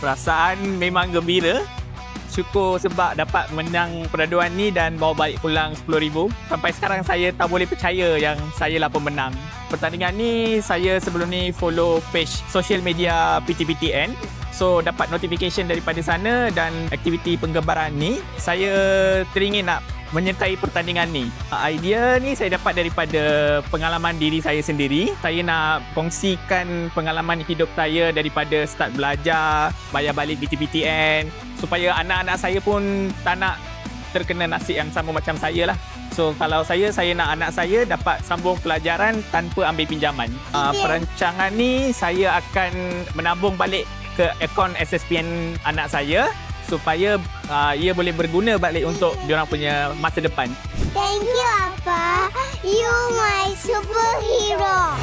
Perasaan memang gembira. Syukur sebab dapat menang perladuan ni dan bawa balik pulang 10,000. Sampai sekarang saya tak boleh percaya yang saya lah pemenang. Pertandingan ni saya sebelum ni follow page social media PTPTN. So dapat notification daripada sana dan aktiviti penggembaran ni saya teringin nak menyertai pertandingan ni. Idea ni saya dapat daripada pengalaman diri saya sendiri. Saya nak kongsikan pengalaman hidup saya daripada start belajar, bayar balik PTPTN supaya anak-anak saya pun tak nak terkena nasib yang sama macam saya lah. So kalau saya nak anak saya dapat sambung pelajaran tanpa ambil pinjaman. Perancangan ni saya akan menabung balik ke akaun SSPN anak saya supaya ia boleh berguna balik untuk diorang punya masa depan. Thank you, Appa. You my superhero.